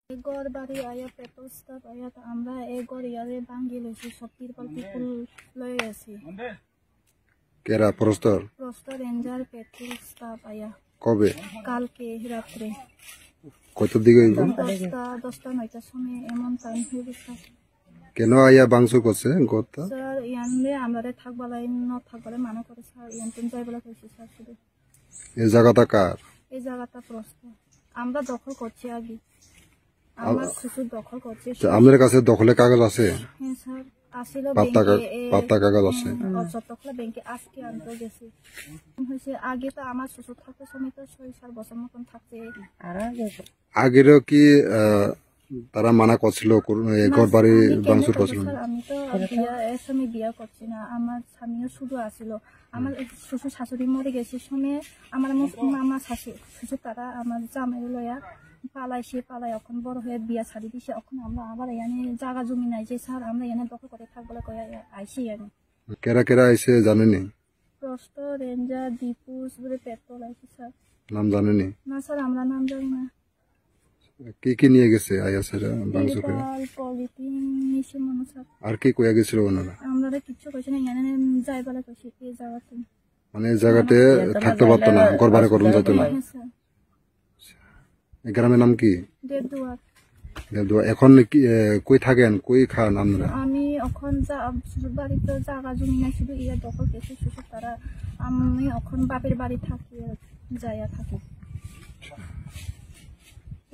ঘর বাড়ি আয়া পেটস্তা আয়া আমরা এই ঘর ইয়ারে ভাঙ্গি লইছি সব তিরপল পিপুল লয়ে গেছি কেরা প্রস্তর রেঞ্জার পেট্রোল স্টাফ আয়া কবে কালকে রাত্রে কয়টার দিকে হইব 10টা 9টার সময় এমন টাইম হয়ে গেছে কেন আইয়া বাংসু করছে গতটা স্যার ইয়ানলে আমরা থাকবালাই ন থাকবালাই মানা করে স্যার ইয়ান তিন যাইবলা কইছি স্যার শুধু এই জায়গাটা কার এই জায়গাটা প্রশ্ন আমরা দখল করছি আগে আমরা কিছু দখল করছি আমাদের কাছে দখলে কাগজ আছে হ্যাঁ স্যার আসিল পাত্তা কাগজ আছে যতগুলো ব্যাংকে আজকে আনতে গেছি হয়েছে আগে তো আমার শ্বশুর থাকতে সময় তো 6-7 বছর মতন থাকতে আগেরও কি তারা মানা করছিল ঘর বাড়ি ভাঙচুর করছিল আমি তো এর সময় বিয়া করছি না আমার স্বামীও শুধু আসিল আমার শ্বশুর শাশুড়ি মরে গেছে সময় আমার মামা শ্বশুর তারা আমার জামাই লইয়া পালাই এখন বড় হয়ে বিয়া ছাড়ি দিছে এখন আমরা আবার এখানে জায়গা জমি নাই যে স্যার আমরা এখানে দখল করে থাকবো আইসি এখানে কেরা কেরা আইসে জানেনি প্রস্ত রেঞ্জার দীপুস বলে পেট্রোল আইসি স্যার নাম জানেনি না স্যার আমরা নাম জানি না কি কি নিয়ে গেছে আইয়াসেরা বাংসু করে পলিথিন নিছে মনে স্যার আর কি কইয়া গেছিল ওনারা আমরা কিচ্ছু কইছি না এখানে যাই বলে কইছি এই জায়গাতে মানে এই জায়গাতে থাকতে পারতো না ঘর বাড়ি করুন যেত না এই গ্রামের নাম কি দেড়দুয়ার এখন কই থাকেন কই খান আপনারা আমি এখন শ্বশুর বাড়িতে জায়গা জমি নাই শুধু ইয়া দখল গেছি শ্বশুর তারা আমি এখন বাপের বাড়ি থাকি যাইয়া থাকি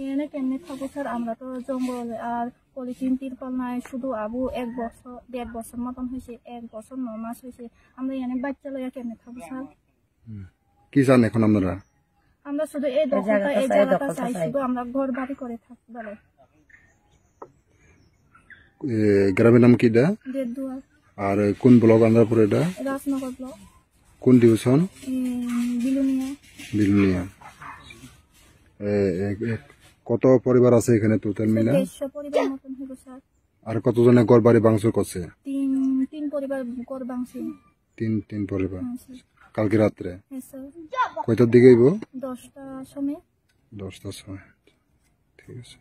এখানে কেমনে থাকবো স্যার আমরা তো জঙ্গল আর পলিথিন তিরপল নাই শুধু আবু 1 বছর মতন হয়েছে 1 বছর 9 মাস হয়েছে আমরা এখানে বাচ্চা লইয়া কেমনে থাকবো স্যার কি চান এখন আপনারা আমরা শুধু এই দখলটা এই জায়গাটা চাই শুধু আমরা ঘর বাড়ি করে থাকতে বলে গ্রামের নাম কি এটা দেড়দুয়ার আর কোন ব্লক আন্দারপুর এটা রাজনগর ব্লক কোন ডিভিশন বিলুনিয়া কত পরিবার আছে এখানে টোটাল মিলে 150 পরিবার মতন হইব স্যার আর কতজনে ঘর বাড়ি ভাঙচুর করছে তিন পরিবার ঘর ভাঙছে তিন পরিবার কালকে রাত্রে স্যার কয়টার দিকে হইব 10টার সময় ঠিক আছে।